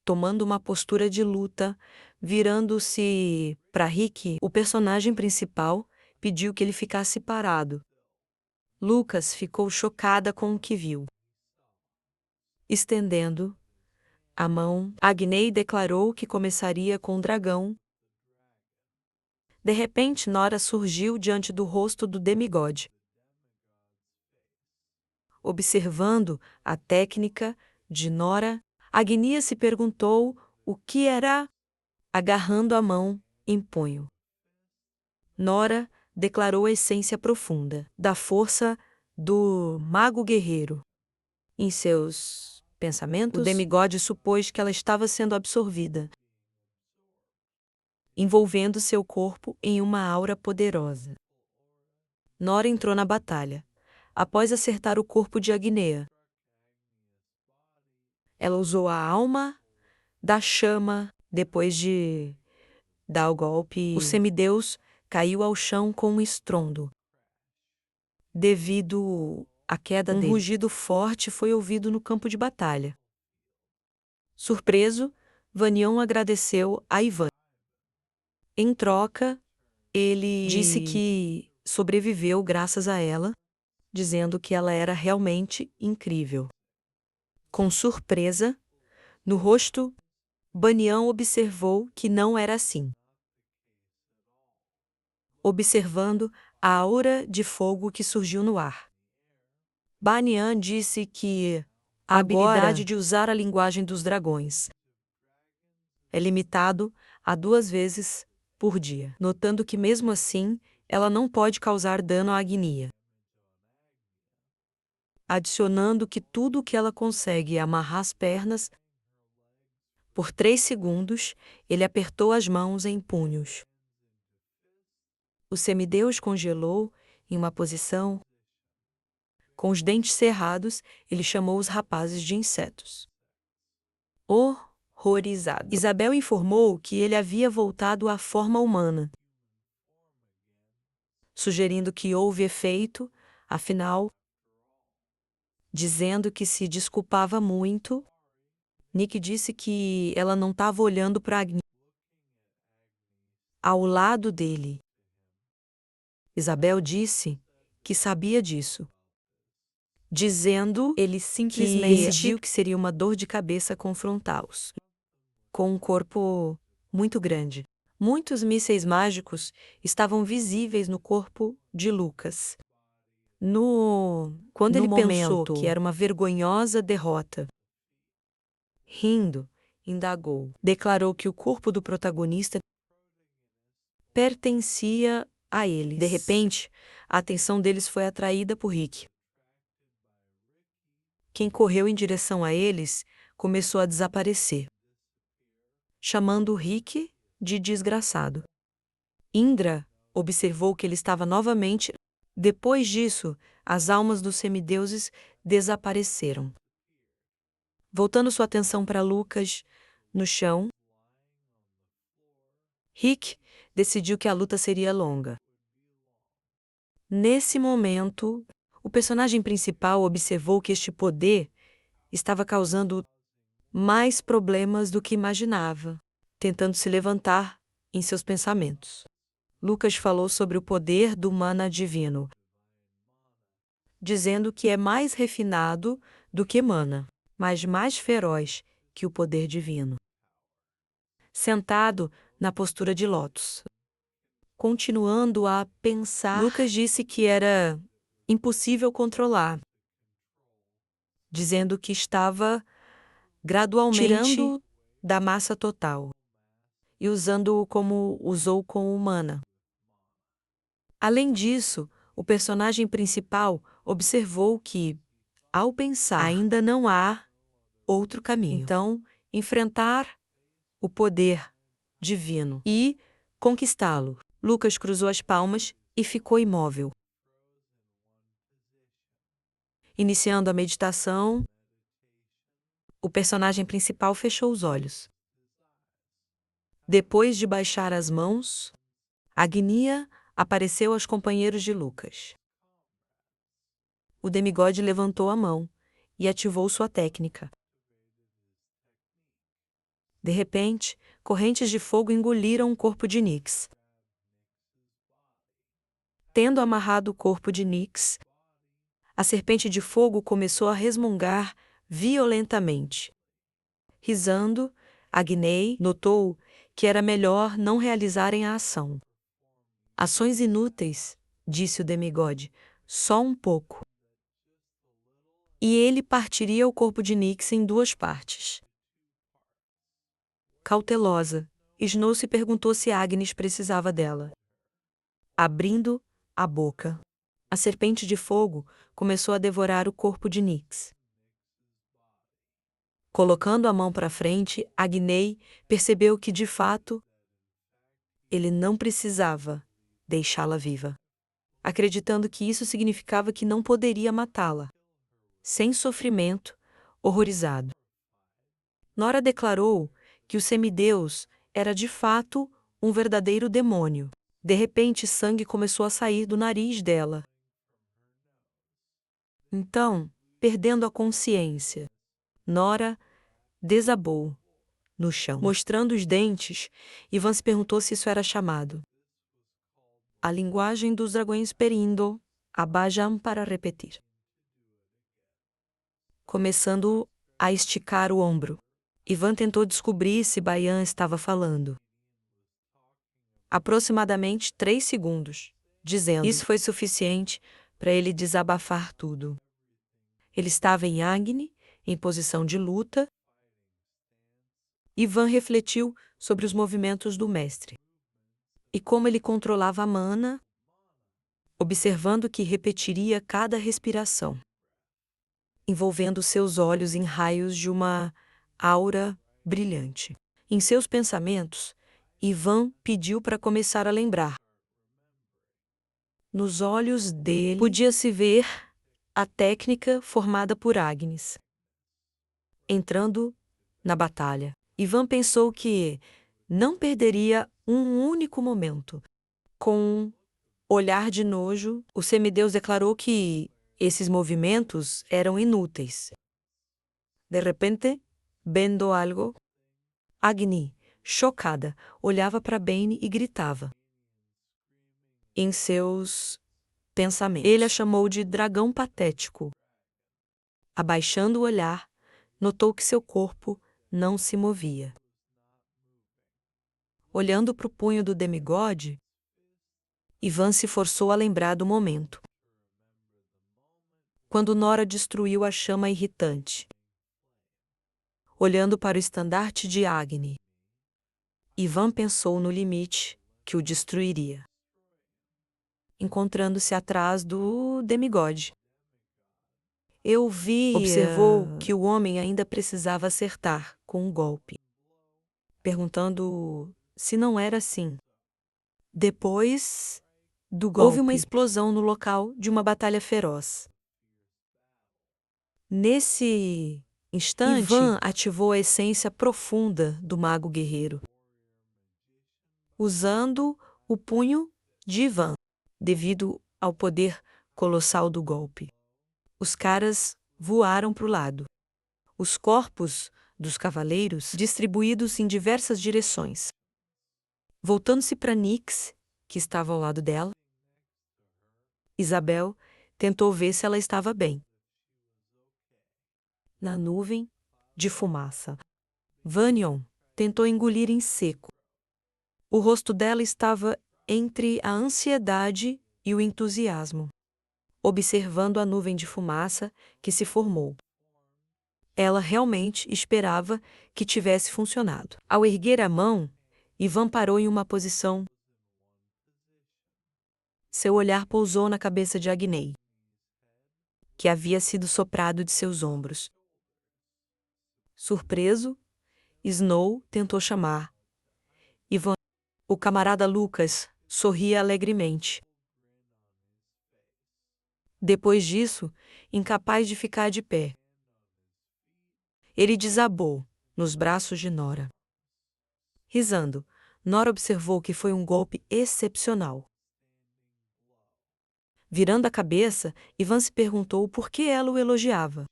tomando uma postura de luta, virando-se para Rick, o personagem principal, pediu que ele ficasse parado. Lucas ficou chocada com o que viu. Estendendo a mão, Agnei declarou que começaria com o dragão. De repente, Nora surgiu diante do rosto do demigode. Observando a técnica de Nora, Agnia se perguntou o que era, agarrando a mão em punho. Nora declarou a essência profunda da força do mago guerreiro. Em seus pensamentos, o demigode supôs que ela estava sendo absorvida, envolvendo seu corpo em uma aura poderosa. Nora entrou na batalha, após acertar o corpo de Agnea. Ela usou a alma da chama depois de dar o golpe. O semideus caiu ao chão com um estrondo. Devido à queda dele, um rugido forte foi ouvido no campo de batalha. Surpreso, Vanion agradeceu a Ivan. Em troca, ele disse que sobreviveu graças a ela, dizendo que ela era realmente incrível. Com surpresa, no rosto, Banian observou que não era assim. Observando a aura de fogo que surgiu no ar, Banian disse que a habilidade de usar a linguagem dos dragões é limitado a 2 vezes por dia, notando que mesmo assim ela não pode causar dano à Agnia. Adicionando que tudo o que ela consegue é amarrar as pernas. Por 3 segundos, ele apertou as mãos em punhos. O semideus congelou em uma posição. Com os dentes cerrados, ele chamou os rapazes de insetos. Horrorizado, Isabel informou que ele havia voltado à forma humana, sugerindo que houve efeito, afinal, dizendo que se desculpava muito. Nick disse que ela não estava olhando para Agni. Ao lado dele. Isabel disse que sabia disso, dizendo ele simplesmente decidiu que seria uma dor de cabeça confrontá-los. Com um corpo muito grande. Muitos mísseis mágicos estavam visíveis no corpo de Lucas. Quando ele pensou que era uma vergonhosa derrota, rindo, indagou. Declarou que o corpo do protagonista pertencia a eles. De repente, a atenção deles foi atraída por Rick. Quem correu em direção a eles começou a desaparecer, chamando Rick de desgraçado. Indra observou que ele estava novamente. Depois disso, as almas dos semideuses desapareceram. Voltando sua atenção para Lucas, no chão, Rick decidiu que a luta seria longa. Nesse momento, o personagem principal observou que este poder estava causando mais problemas do que imaginava, tentando se levantar em seus pensamentos. Lucas falou sobre o poder do mana divino, dizendo que é mais refinado do que mana, mas mais feroz que o poder divino. Sentado na postura de lótus, continuando a pensar, Lucas disse que era impossível controlar, dizendo que estava gradualmente tirando da massa total e usando-o como usou com o mana. Além disso, o personagem principal observou que, ao pensar, ainda não há outro caminho. Então, enfrentar o poder divino e conquistá-lo. Lucas cruzou as palmas e ficou imóvel. Iniciando a meditação, o personagem principal fechou os olhos. Depois de baixar as mãos, Agnia apareceu aos companheiros de Lucas. O demigode levantou a mão e ativou sua técnica. De repente, correntes de fogo engoliram o corpo de Nix. Tendo amarrado o corpo de Nix, a serpente de fogo começou a resmungar violentamente. Risando, Agnei notou que era melhor não realizarem a ação. Ações inúteis, disse o demigode, só um pouco. E ele partiria o corpo de Nix em 2 partes. Cautelosa, Snow se perguntou se Agnes precisava dela. Abrindo a boca, a serpente de fogo começou a devorar o corpo de Nix. Colocando a mão para frente, Agnei percebeu que, de fato, ele não precisava deixá-la viva, acreditando que isso significava que não poderia matá-la. Sem sofrimento, horrorizado, Nora declarou que o semideus era de fato um verdadeiro demônio. De repente, sangue começou a sair do nariz dela. Então, perdendo a consciência, Nora desabou no chão. Mostrando os dentes, Ivan se perguntou se isso era chamado a linguagem dos dragões Perindo, Abajam para repetir. Começando a esticar o ombro, Ivan tentou descobrir se Bayan estava falando. Aproximadamente 3 segundos, dizendo. Isso foi suficiente para ele desabafar tudo. Ele estava em Agni, em posição de luta. Ivan refletiu sobre os movimentos do mestre e como ele controlava a mana, observando que repetiria cada respiração, envolvendo seus olhos em raios de uma aura brilhante. Em seus pensamentos, Ivan pediu para começar a lembrar. Nos olhos dele podia-se ver a técnica formada por Agnes. Entrando na batalha, Ivan pensou que não perderia um único momento. Com um olhar de nojo, o semideus declarou que esses movimentos eram inúteis. De repente, vendo algo, Agni, chocada, olhava para Bane e gritava. Em seus pensamentos, ele a chamou de dragão patético. Abaixando o olhar, notou que seu corpo não se movia. Olhando para o punho do demigode, Ivan se forçou a lembrar do momento. Quando Nora destruiu a chama irritante. Olhando para o estandarte de Agni, Ivan pensou no limite que o destruiria. Encontrando-se atrás do demigode. Observou que o homem ainda precisava acertar com um golpe, perguntando se não era assim. Depois do golpe, houve uma explosão no local de uma batalha feroz. Nesse instante, Ivan ativou a essência profunda do mago guerreiro, usando o punho de Ivan, devido ao poder colossal do golpe. Os caras voaram para o lado. Os corpos dos cavaleiros distribuídos em diversas direções. Voltando-se para Nix, que estava ao lado dela, Isabel tentou ver se ela estava bem. Na nuvem de fumaça, Vanion tentou engolir em seco. O rosto dela estava entre a ansiedade e o entusiasmo, observando a nuvem de fumaça que se formou. Ela realmente esperava que tivesse funcionado. Ao erguer a mão, Ivan parou em uma posição. Seu olhar pousou na cabeça de Agnei, que havia sido soprado de seus ombros. Surpreso, Snow tentou chamar. Ivan. O camarada Lucas sorria alegremente. Depois disso, incapaz de ficar de pé, ele desabou nos braços de Nora. Risando, Nora observou que foi um golpe excepcional. Virando a cabeça, Ivan se perguntou por que ela o elogiava,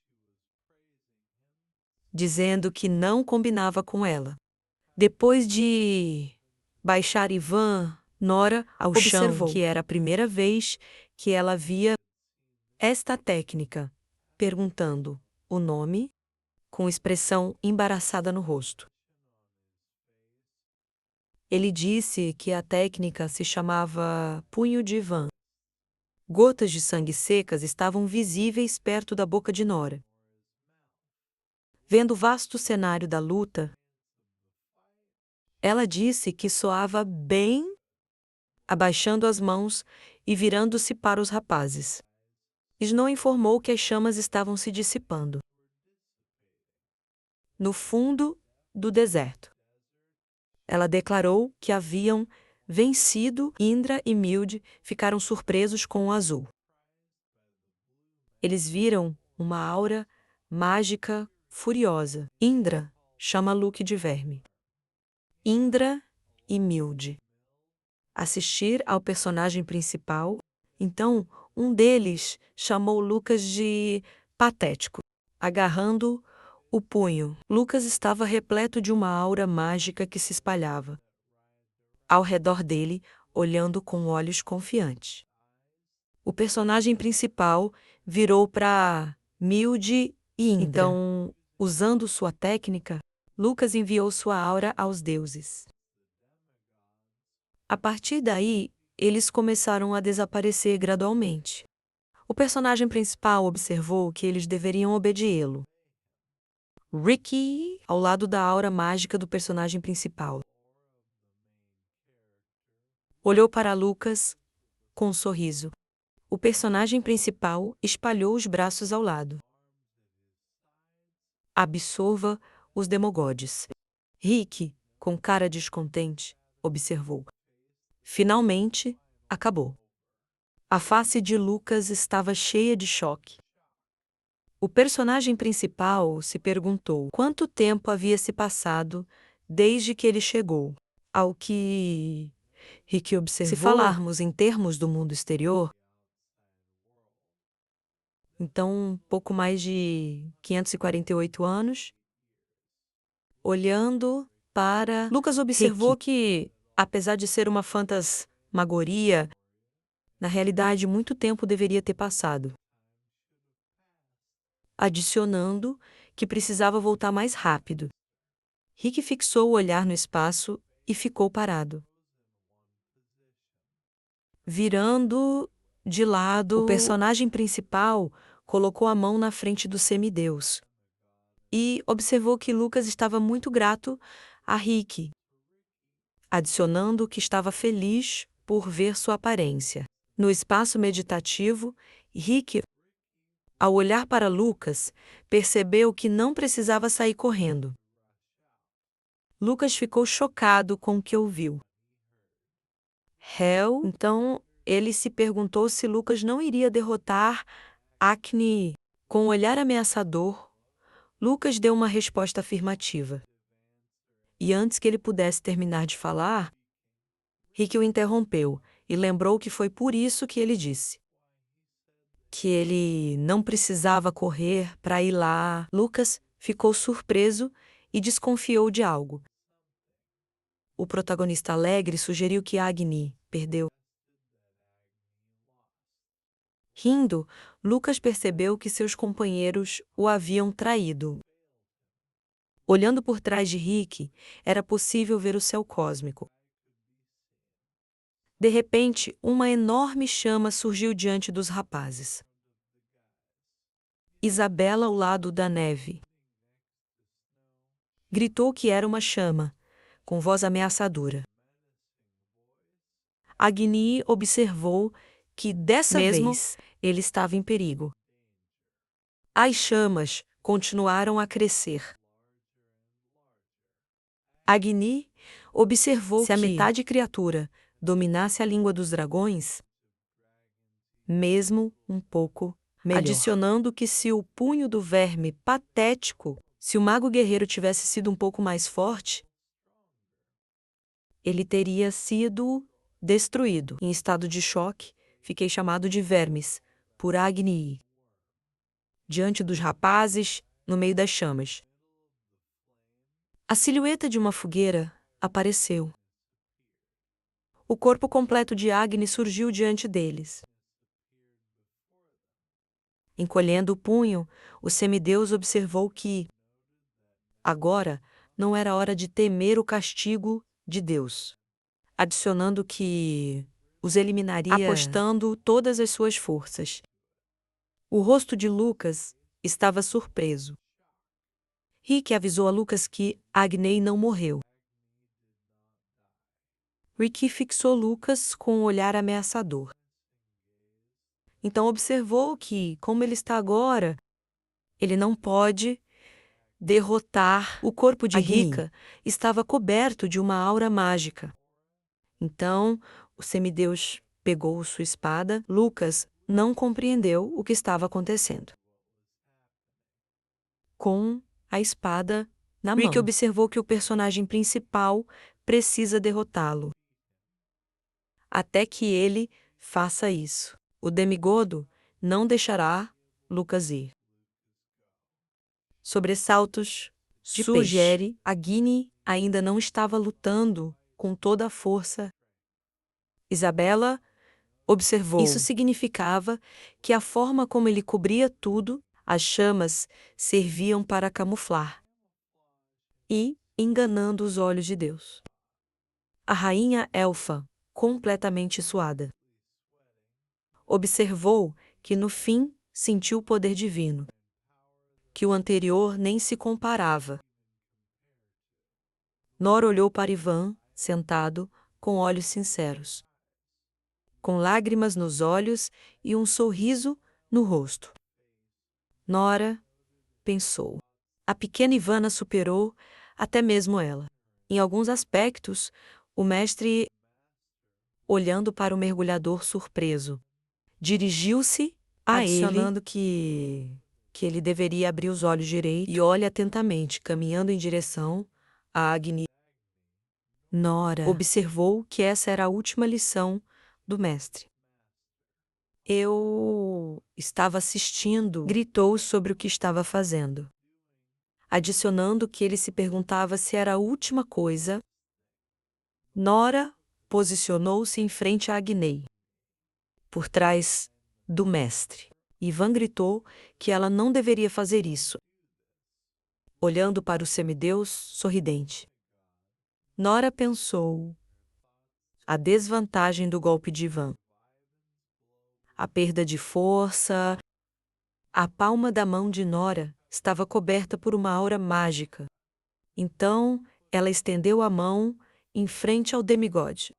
dizendo que não combinava com ela. Depois de baixar Ivan, Nora observou que era a primeira vez que ela via esta técnica, perguntando o nome com expressão embaraçada no rosto. Ele disse que a técnica se chamava punho de Ivan. Gotas de sangue secas estavam visíveis perto da boca de Nora. Vendo o vasto cenário da luta, ela disse que soava bem, abaixando as mãos e virando-se para os rapazes. Snow informou que as chamas estavam se dissipando no fundo do deserto. Ela declarou que haviam vencido. Indra e Mild ficaram surpresos com o azul. Eles viram uma aura mágica furiosa. Indra chama Luke de verme. Indra e Mild assistir ao personagem principal. Então, um deles chamou Lucas de patético, agarrando o punho. Lucas estava repleto de uma aura mágica que se espalhava ao redor dele, olhando com olhos confiantes. O personagem principal virou para Mild e Indra. Então, usando sua técnica, Lucas enviou sua aura aos deuses. A partir daí, eles começaram a desaparecer gradualmente. O personagem principal observou que eles deveriam obediê-lo. Ricky, ao lado da aura mágica do personagem principal, olhou para Lucas com um sorriso. O personagem principal espalhou os braços ao lado. Absorva os demogods. Rick, com cara descontente, observou. Finalmente, acabou. A face de Lucas estava cheia de choque. O personagem principal se perguntou quanto tempo havia se passado desde que ele chegou. Ao que Rick observou, se falarmos em termos do mundo exterior, então pouco mais de 548 anos, olhando para Lucas observou Rick que, apesar de ser uma fantasmagoria, na realidade muito tempo deveria ter passado. Adicionando que precisava voltar mais rápido. Rick fixou o olhar no espaço e ficou parado. Virando de lado, o personagem principal colocou a mão na frente do semideus e observou que Lucas estava muito grato a Rick, adicionando que estava feliz por ver sua aparência. No espaço meditativo, Rick, ao olhar para Lucas, percebeu que não precisava sair correndo. Lucas ficou chocado com o que ouviu. Então ele se perguntou se Lucas não iria derrotar Acne. Com um olhar ameaçador, Lucas deu uma resposta afirmativa. E antes que ele pudesse terminar de falar, Rick o interrompeu e lembrou que foi por isso que ele disse que ele não precisava correr para ir lá. Lucas ficou surpreso e desconfiou de algo. O protagonista alegre sugeriu que Agni perdeu. Rindo, Lucas percebeu que seus companheiros o haviam traído. Olhando por trás de Rick, era possível ver o céu cósmico. De repente, uma enorme chama surgiu diante dos rapazes. Isabela ao lado da neve gritou que era uma chama, com voz ameaçadora. Agni observou que, dessa vez, ele estava em perigo. As chamas continuaram a crescer. Agni observou que, se a metade criatura dominasse a língua dos dragões, mesmo um pouco melhor. Adicionando que se o punho do verme patético, se o mago guerreiro tivesse sido um pouco mais forte, ele teria sido destruído. Em estado de choque, fiquei chamado de vermes por Agni. Diante dos rapazes, no meio das chamas. A silhueta de uma fogueira apareceu. O corpo completo de Agni surgiu diante deles. Encolhendo o punho, o semideus observou que, agora, não era hora de temer o castigo de Deus, adicionando que os eliminaria apostando todas as suas forças. O rosto de Lucas estava surpreso. Rick avisou a Lucas que Agni não morreu. Rick fixou Lucas com um olhar ameaçador. Então observou que, como ele está agora, ele não pode derrotar. O corpo de Rika estava coberto de uma aura mágica. Então, o semideus pegou sua espada. Lucas não compreendeu o que estava acontecendo. Com a espada na mão, Rick observou que o personagem principal precisa derrotá-lo. Até que ele faça isso, o demigodo não deixará Lucas ir. Sobressaltos de sugere Agni ainda não estava lutando com toda a força. Isabela observou. Isso significava que a forma como ele cobria tudo, as chamas, serviam para camuflar e enganando os olhos de Deus. A rainha elfa, completamente suada, observou que no fim sentiu o poder divino, que o anterior nem se comparava. Nora olhou para Ivan, sentado, com olhos sinceros, com lágrimas nos olhos e um sorriso no rosto. Nora pensou. A pequena Ivana superou até mesmo ela. Em alguns aspectos, o mestre, olhando para o mergulhador surpreso, dirigiu-se a adicionando que ele deveria abrir os olhos direito e olhe atentamente, caminhando em direção a Agni. Nora observou que essa era a última lição do mestre. Eu estava assistindo, gritou sobre o que estava fazendo, adicionando que ele se perguntava se era a última coisa. Nora posicionou-se em frente a Agni, por trás do mestre. Ivan gritou que ela não deveria fazer isso, olhando para o semideus sorridente. Nora pensou. A desvantagem do golpe de Ivan. A perda de força. A palma da mão de Nora estava coberta por uma aura mágica. Então, ela estendeu a mão em frente ao demigode.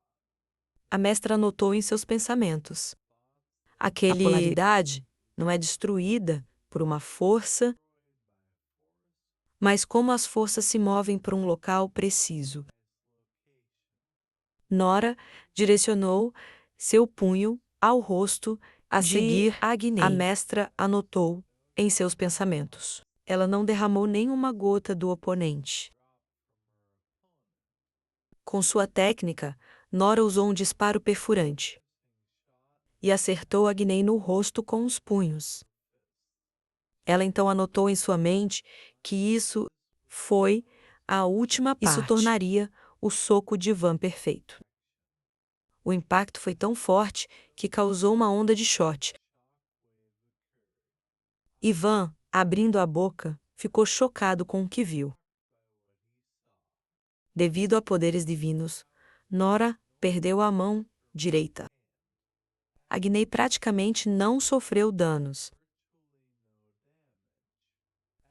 A mestra anotou em seus pensamentos. A polaridade não é destruída por uma força, mas como as forças se movem para um local preciso. Nora direcionou seu punho ao rosto a seguir Agni. A mestra anotou em seus pensamentos. Ela não derramou nenhuma gota do oponente. Com sua técnica, Nora usou um disparo perfurante e acertou Agni no rosto com os punhos. Ela então anotou em sua mente que isso foi a última parte. Isso tornaria o soco de Ivan perfeito. O impacto foi tão forte que causou uma onda de choque. Ivan, abrindo a boca, ficou chocado com o que viu. Devido a poderes divinos, Nora perdeu a mão direita. Agni praticamente não sofreu danos.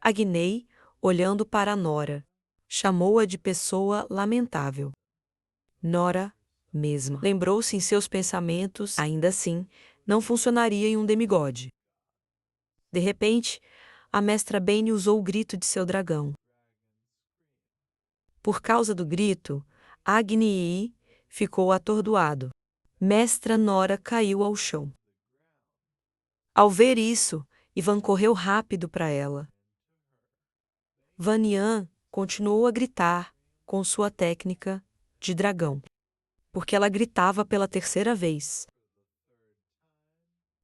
Agni, olhando para Nora, chamou-a de pessoa lamentável. Nora mesma lembrou-se em seus pensamentos, ainda assim, não funcionaria em um demigode. De repente, a mestra Bane usou o grito de seu dragão. Por causa do grito, Agni ficou atordoado. Mestra Nora caiu ao chão. Ao ver isso, Ivan correu rápido para ela. Vanian continuou a gritar com sua técnica de dragão, porque ela gritava pela terceira vez.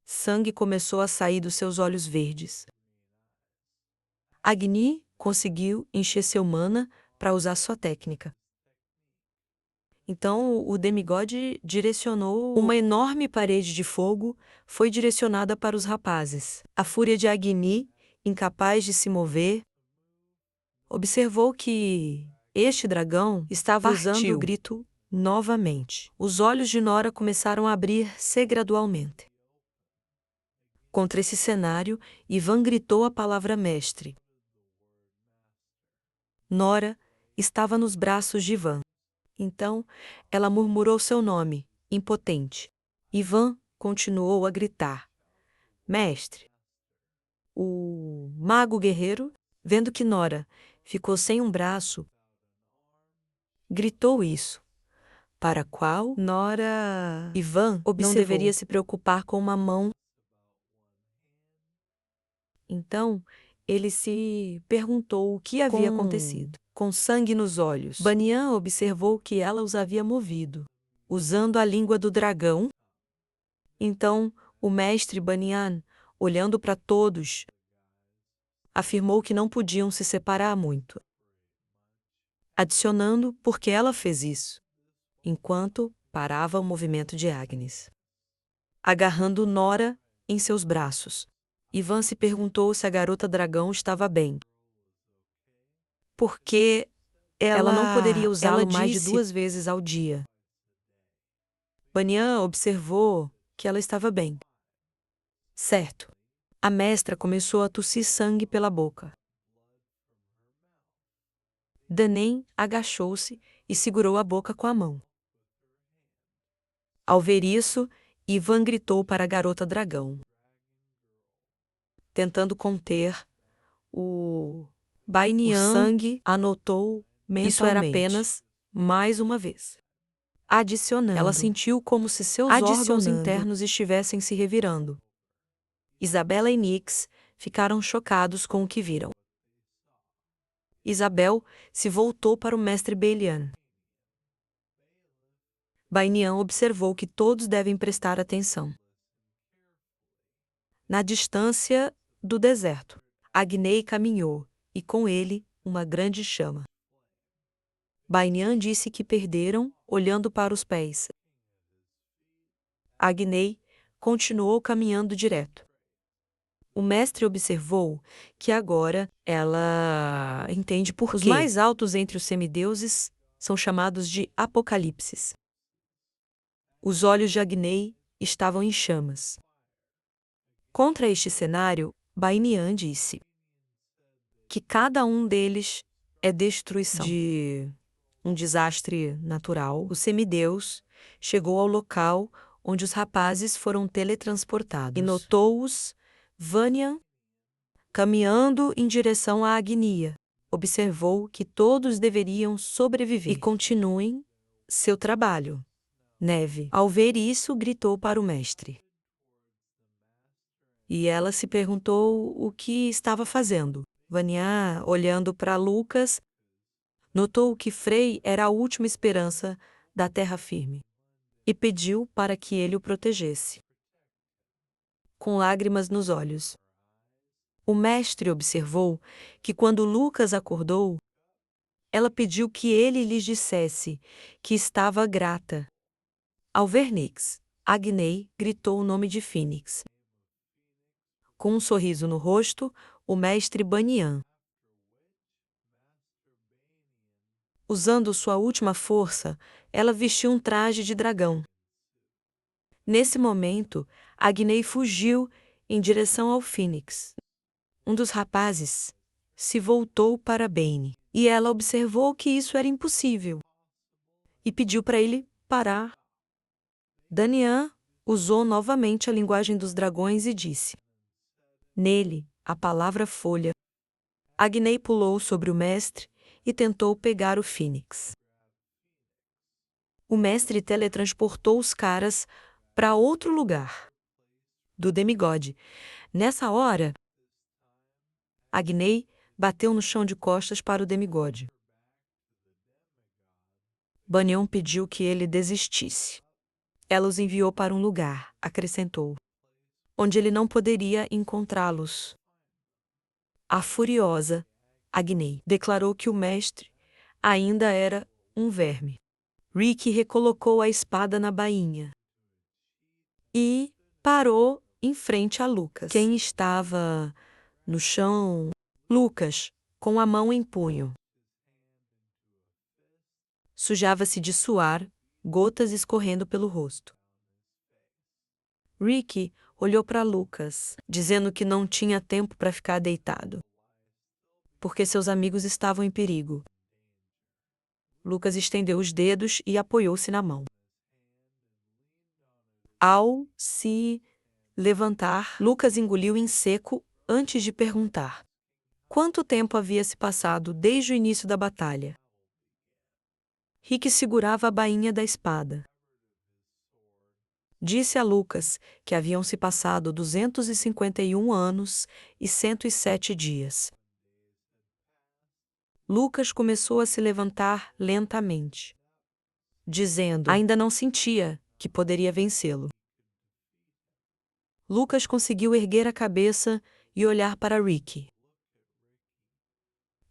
Sangue começou a sair dos seus olhos verdes. Agni conseguiu encher seu mana para usar sua técnica. Então o demigode direcionou uma enorme parede de fogo, foi direcionada para os rapazes. A fúria de Agni, incapaz de se mover, observou que este dragão estava usando o grito novamente. Os olhos de Nora começaram a abrir-se gradualmente. Contra esse cenário, Ivan gritou a palavra mestre. Nora estava nos braços de Ivan. Então, ela murmurou seu nome, impotente. Ivan continuou a gritar. Mestre. O mago guerreiro, vendo que Nora ficou sem um braço, gritou isso, para qual Ivan não deveria se preocupar com uma mão. Então, ele se perguntou o que havia acontecido. Com sangue nos olhos, Banyan observou que ela os havia movido, usando a língua do dragão. Então, o mestre Banyan, olhando para todos, afirmou que não podiam se separar muito, adicionando porque ela fez isso, enquanto parava o movimento de Agnes. Agarrando Nora em seus braços, Ivan se perguntou se a garota dragão estava bem. Porque ela não poderia usá-lo mais de 2 vezes ao dia. Banyan observou que ela estava bem. Certo. A mestra começou a tossir sangue pela boca. Danem agachou-se e segurou a boca com a mão. Ao ver isso, Ivan gritou para a garota dragão, tentando conter o sangue, anotou mentalmente. Isso era apenas mais uma vez. Adicionando. Ela sentiu como se seus órgãos internos estivessem se revirando. Isabela e Nix ficaram chocados com o que viram. Isabel se voltou para o mestre Belian. Bainian observou que todos devem prestar atenção. Na distância do deserto, Agnei caminhou, e com ele uma grande chama. Bainian disse que perderam, olhando para os pés. Agnei continuou caminhando direto. O mestre observou que agora ela entende por quê. Os mais altos entre os semideuses são chamados de apocalipses. Os olhos de Agnei estavam em chamas. Contra este cenário, Bainian disse que cada um deles é destruição de um desastre natural. O semideus chegou ao local onde os rapazes foram teletransportados e notou-os, Vanian, caminhando em direção à Agnia. Observou que todos deveriam sobreviver e continuem seu trabalho. Neve, ao ver isso, gritou para o mestre. E ela se perguntou o que estava fazendo. Vanian, olhando para Lucas, notou que Frei era a última esperança da terra firme e pediu para que ele o protegesse. Com lágrimas nos olhos, o mestre observou que quando Lucas acordou, ela pediu que ele lhes dissesse que estava grata. Ao ver Nix, Agnei gritou o nome de Fênix. Com um sorriso no rosto, o mestre Banyan, usando sua última força, ela vestiu um traje de dragão. Nesse momento, Agnei fugiu em direção ao Fênix. Um dos rapazes se voltou para Bane, e ela observou que isso era impossível, e pediu para ele parar. Danian usou novamente a linguagem dos dragões e disse: nele, a palavra folha. Agnei pulou sobre o mestre e tentou pegar o Fênix. O mestre teletransportou os caras para outro lugar do demigode. Nessa hora, Agnei bateu no chão de costas para o demigode. Banyan pediu que ele desistisse. Ela os enviou para um lugar, acrescentou, onde ele não poderia encontrá-los. A furiosa Agnei declarou que o mestre ainda era um verme. Rick recolocou a espada na bainha e parou em frente a Lucas. Quem estava no chão? Lucas, com a mão em punho. Sujava-se de suar, gotas escorrendo pelo rosto. Rick olhou para Lucas, dizendo que não tinha tempo para ficar deitado, porque seus amigos estavam em perigo. Lucas estendeu os dedos e apoiou-se na mão. Ao se levantar, Lucas engoliu em seco antes de perguntar: quanto tempo havia se passado desde o início da batalha? Rick segurava a bainha da espada. Disse a Lucas que haviam se passado 251 anos e 107 dias. Lucas começou a se levantar lentamente, dizendo ainda não sentia que poderia vencê-lo. Lucas conseguiu erguer a cabeça e olhar para Rick.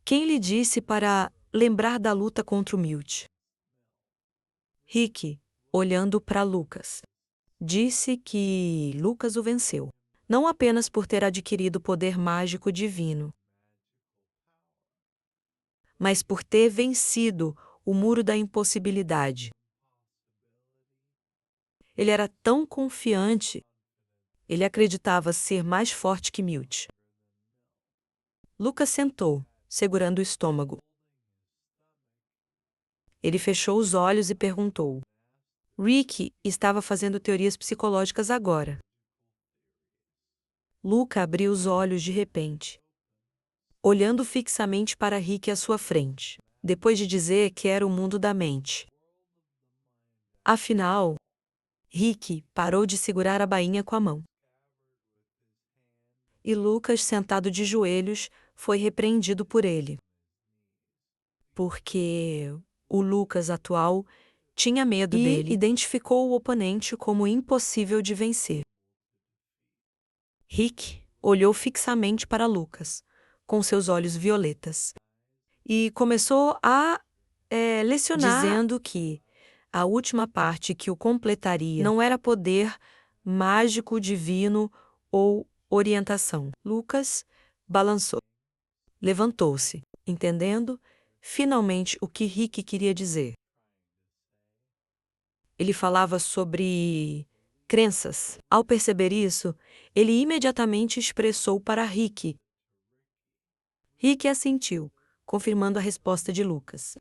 Quem lhe disse para lembrar da luta contra o Milt? Rick, olhando para Lucas, disse que Lucas o venceu, não apenas por ter adquirido poder mágico divino, mas por ter vencido o muro da impossibilidade. Ele era tão confiante, ele acreditava ser mais forte que Milt. Lucas sentou, segurando o estômago. Ele fechou os olhos e perguntou. Rick estava fazendo teorias psicológicas agora. Luca abriu os olhos de repente, olhando fixamente para Rick à sua frente, depois de dizer que era o mundo da mente. Afinal, Rick parou de segurar a bainha com a mão. E Lucas, sentado de joelhos, foi repreendido por ele. Porque o Lucas atual tinha medo dele e identificou o oponente como impossível de vencer. Rick olhou fixamente para Lucas, com seus olhos violetas, e começou a lecionar, dizendo que a última parte que o completaria não era poder mágico divino ou orientação. Lucas balançou. Levantou-se, entendendo finalmente o que Rick queria dizer. Ele falava sobre crenças. Ao perceber isso, ele imediatamente expressou para Rick. Rick assentiu, confirmando a resposta de Lucas.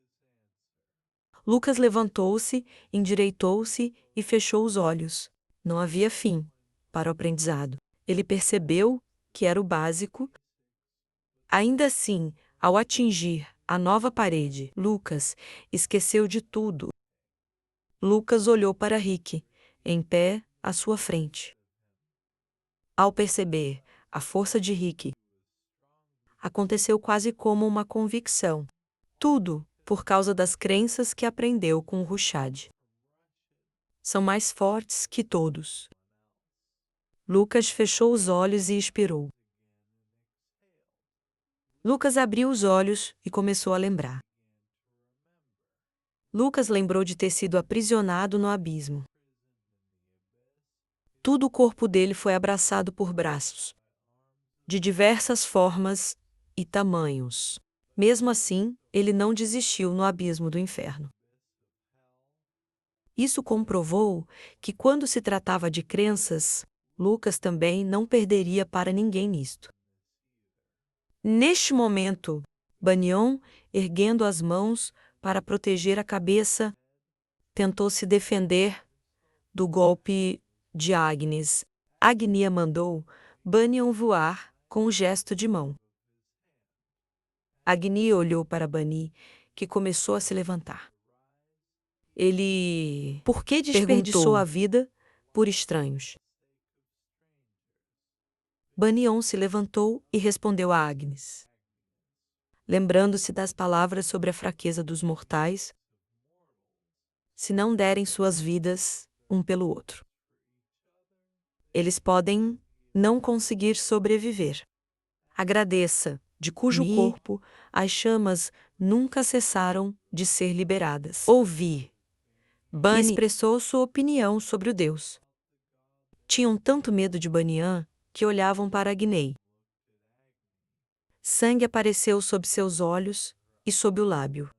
Lucas levantou-se, endireitou-se e fechou os olhos. Não havia fim para o aprendizado. Ele percebeu que era o básico. Ainda assim, ao atingir a nova parede, Lucas esqueceu de tudo. Lucas olhou para Rick, em pé à sua frente. Ao perceber a força de Rick, aconteceu quase como uma convicção. Tudo por causa das crenças que aprendeu com o Rushad. São mais fortes que todos. Lucas fechou os olhos e expirou. Lucas abriu os olhos e começou a lembrar. Lucas lembrou de ter sido aprisionado no abismo. Todo o corpo dele foi abraçado por braços, de diversas formas e tamanhos. Mesmo assim, ele não desistiu no abismo do inferno. Isso comprovou que, quando se tratava de crenças, Lucas também não perderia para ninguém nisto. Neste momento, Banyan, erguendo as mãos para proteger a cabeça, tentou se defender do golpe de Agnes. Agnia mandou Banyan voar com um gesto de mão. Agni olhou para Bani, que começou a se levantar. Ele, por que desperdiçou a vida por estranhos? Banyan se levantou e respondeu a Agnes. Lembrando-se das palavras sobre a fraqueza dos mortais, se não derem suas vidas um pelo outro, eles podem não conseguir sobreviver. Agradeça, de cujo corpo as chamas nunca cessaram de ser liberadas. Ouvir. Bunny expressou sua opinião sobre o Deus. Tinham tanto medo de Bunyan que olhavam para Agni. Sangue apareceu sob seus olhos e sob o lábio.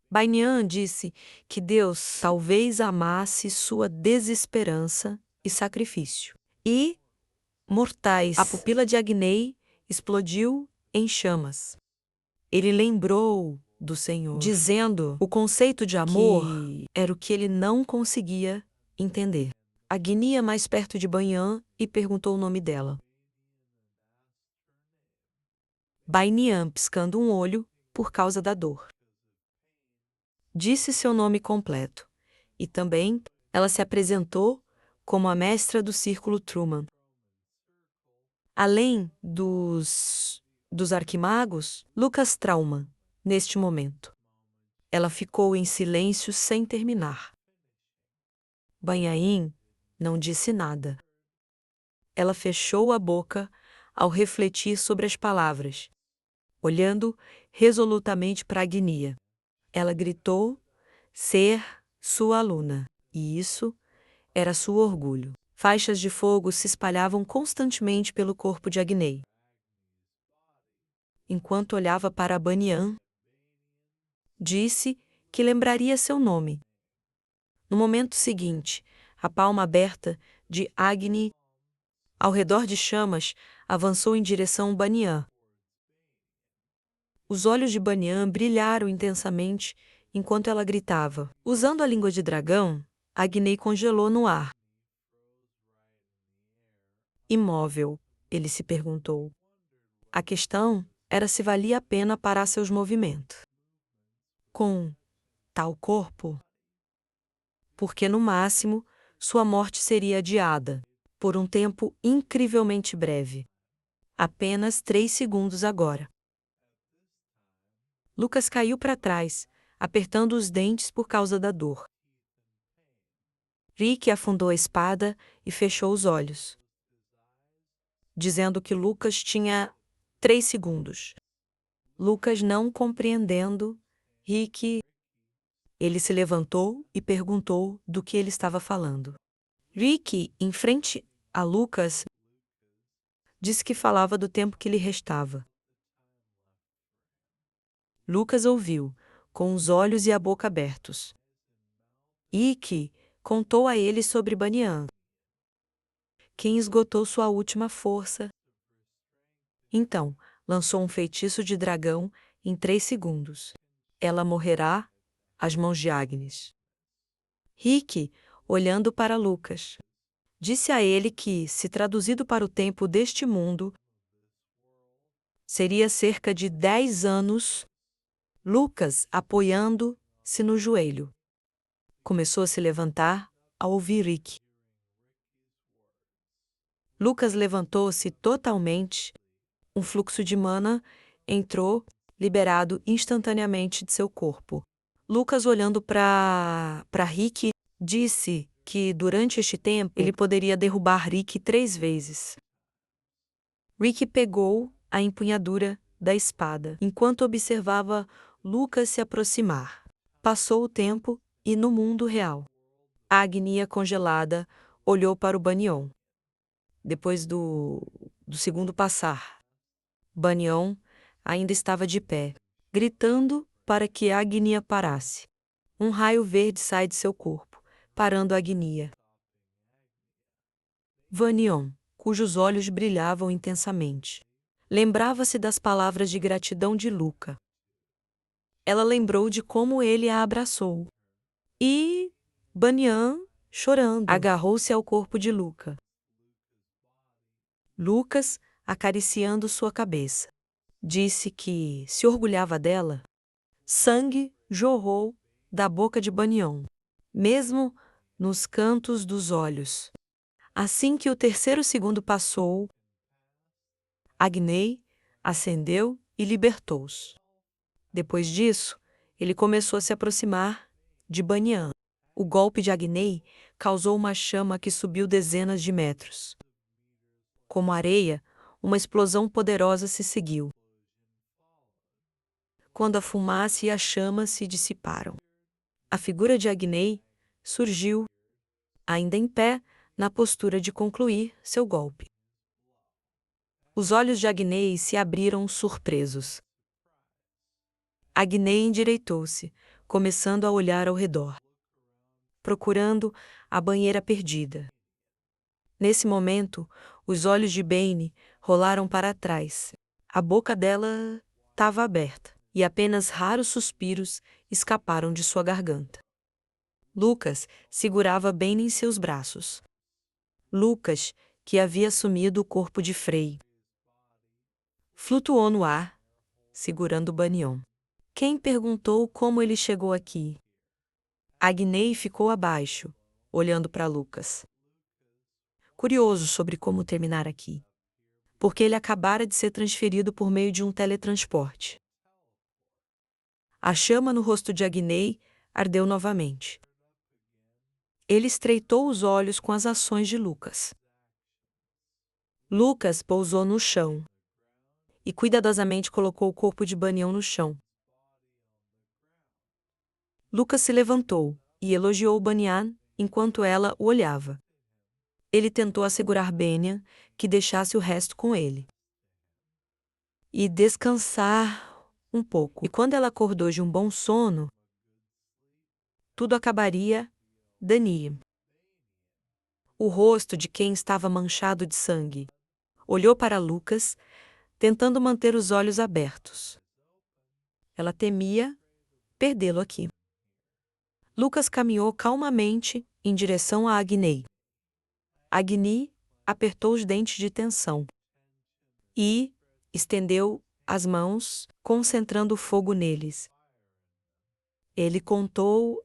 Bunyan disse que Deus talvez amasse sua desesperança e sacrifício. E, mortais, a pupila de Agni explodiu em chamas. Ele lembrou do Senhor, dizendo o conceito de amor era o que ele não conseguia entender. Agni ia mais perto de Bunyan e perguntou o nome dela. Bunyan, piscando um olho por causa da dor, disse seu nome completo, e também ela se apresentou como a mestra do Círculo Truman. Além dos arquimagos, Lucas Trauman, neste momento. Ela ficou em silêncio sem terminar. Bunyan não disse nada. Ela fechou a boca ao refletir sobre as palavras, olhando resolutamente para Agnia. Ela gritou ser sua aluna, e isso era seu orgulho. Faixas de fogo se espalhavam constantemente pelo corpo de Agni. Enquanto olhava para Bunyan, disse que lembraria seu nome. No momento seguinte, a palma aberta de Agni, ao redor de chamas, avançou em direção a Bunyan. Os olhos de Bunyan brilharam intensamente enquanto ela gritava. Usando a língua de dragão, Agni congelou no ar. Imóvel, ele se perguntou. A questão era se valia a pena parar seus movimentos. Com tal corpo? Porque, no máximo, sua morte seria adiada, por um tempo incrivelmente breve. Apenas 3 segundos agora. Lucas caiu para trás, apertando os dentes por causa da dor. Rick afundou a espada e fechou os olhos, dizendo que Lucas tinha 3 segundos. Lucas não compreendendo, Rick... Ele se levantou e perguntou do que ele estava falando. Rick, em frente a Lucas, disse que falava do tempo que lhe restava. Lucas ouviu, com os olhos e a boca abertos. Rick contou a ele sobre Bunyan, quem esgotou sua última força. Então, lançou um feitiço de dragão em 3 segundos. Ela morrerá às mãos de Agnes. Rick, olhando para Lucas, disse a ele que, se traduzido para o tempo deste mundo, seria cerca de 10 anos. Lucas, apoiando-se no joelho, começou a se levantar ao ouvir Rick. Lucas levantou-se totalmente. Um fluxo de mana entrou, liberado instantaneamente de seu corpo. Lucas, olhando para Rick, disse que, durante este tempo, ele poderia derrubar Rick 3 vezes. Rick pegou a empunhadura da espada, enquanto observava Lucas se aproximar. Passou o tempo e, no mundo real, a Agnia congelada olhou para o Bunyan. Depois do segundo passar, Bunyan ainda estava de pé, gritando para que a Agnia parasse. Um raio verde sai de seu corpo, parando a Agnia. Bunyan, cujos olhos brilhavam intensamente, lembrava-se das palavras de gratidão de Luca. Ela lembrou de como ele a abraçou. E Bunyan, chorando, agarrou-se ao corpo de Luca. Lucas, acariciando sua cabeça, disse que se orgulhava dela. Sangue jorrou da boca de Bunyan, mesmo nos cantos dos olhos. Assim que o 3º segundo passou, Agni acendeu e libertou-os. Depois disso, ele começou a se aproximar de Bunyan. O golpe de Agni causou uma chama que subiu dezenas de metros. Como areia, uma explosão poderosa se seguiu. quando a fumaça e a chama se dissiparam. A figura de Agnei surgiu, ainda em pé, na postura de concluir seu golpe. Os olhos de Agnei se abriram surpresos. Agnei endireitou-se, começando a olhar ao redor, procurando a banheira perdida. Nesse momento, os olhos de Bane rolaram para trás. A boca dela estava aberta, e apenas raros suspiros escaparam de sua garganta. Lucas segurava Bane em seus braços. Lucas, que havia assumido o corpo de Frei, flutuou no ar, segurando Banion. Quem perguntou como ele chegou aqui? Agnei ficou abaixo, olhando para Lucas. Curioso sobre como terminar aqui, porque ele acabara de ser transferido por meio de um teletransporte. A chama no rosto de Agnei ardeu novamente. Ele estreitou os olhos com as ações de Lucas. Lucas pousou no chão e cuidadosamente colocou o corpo de Banion no chão. Lucas se levantou e elogiou Banian enquanto ela o olhava. Ele tentou assegurar Banian que deixasse o resto com ele e descansar um pouco. E quando ela acordou de um bom sono, tudo acabaria Dani. O rosto de quem estava manchado de sangue olhou para Lucas, tentando manter os olhos abertos. Ela temia perdê-lo aqui. Lucas caminhou calmamente em direção a Agnei. Agnei apertou os dentes de tensão e estendeu as mãos, concentrando o fogo neles. Ele contou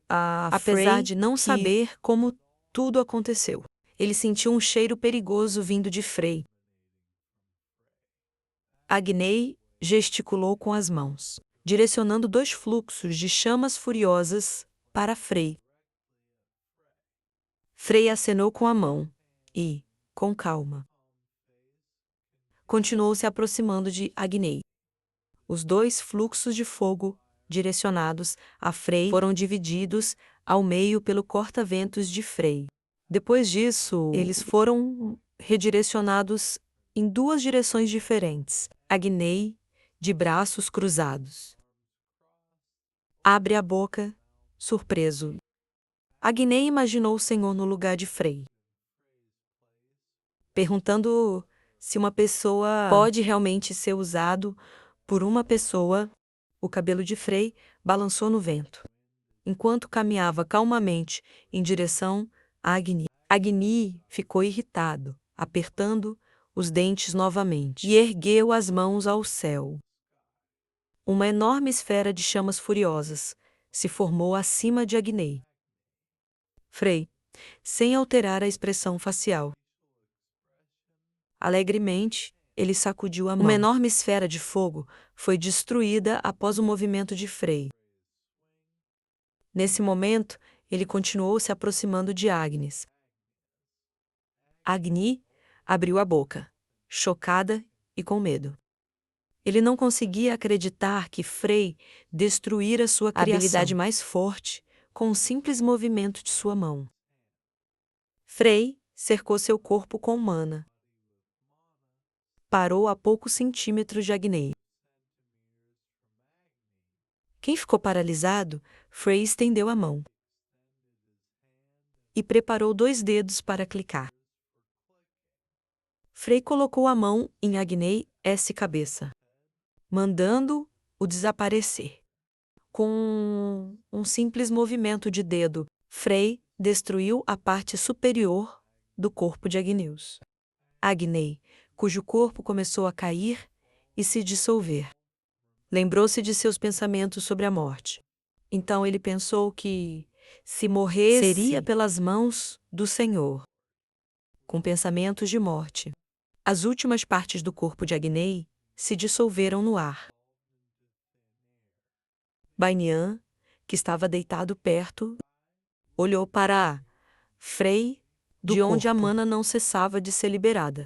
apesar de não saber como tudo aconteceu. Ele sentiu um cheiro perigoso vindo de Frei. Agnei gesticulou com as mãos, direcionando 2 fluxos de chamas furiosas para Frei. Frei acenou com a mão e, com calma, continuou se aproximando de Agnei. Os 2 fluxos de fogo direcionados a Frei foram divididos ao meio pelo corta-ventos de Frei. Depois disso, eles foram redirecionados em 2 direções diferentes. Agnei, de braços cruzados, abre a boca, surpreso. Agnei imaginou o Senhor no lugar de Frei, perguntando se uma pessoa pode realmente ser usado por uma pessoa. O cabelo de Frei balançou no vento, enquanto caminhava calmamente em direção a Agnei. Agnei ficou irritado, apertando os dentes novamente, e ergueu as mãos ao céu. Uma enorme esfera de chamas furiosas se formou acima de Agnei. Frei, sem alterar a expressão facial, alegremente, ele sacudiu a mão. Uma enorme esfera de fogo foi destruída após o movimento de Frei. Nesse momento, ele continuou se aproximando de Agnes. Agnei abriu a boca, chocada e com medo. Ele não conseguia acreditar que Frei destruíra sua criação, a habilidade mais forte, com um simples movimento de sua mão. Frei cercou seu corpo com mana. Parou a poucos centímetros de Agnei. Quem ficou paralisado, Frei estendeu a mão e preparou 2 dedos para clicar. Frei colocou a mão em Agnei cabeça, mandando-o desaparecer. Com um simples movimento de dedo, Frei destruiu a parte superior do corpo de Agneus. Agnei, cujo corpo começou a cair e se dissolver, lembrou-se de seus pensamentos sobre a morte. Então ele pensou que, se morresse, seria pelas mãos do Senhor. Com pensamentos de morte, as últimas partes do corpo de Agnei se dissolveram no ar. Banian, que estava deitado perto, olhou para Frei, de onde a mana não cessava de ser liberada.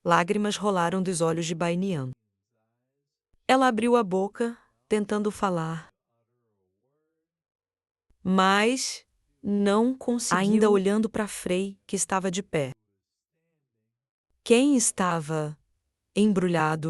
Lágrimas rolaram dos olhos de Banian. Ela abriu a boca, tentando falar, mas não conseguiu, ainda olhando para Frei, que estava de pé. Quem estava embrulhado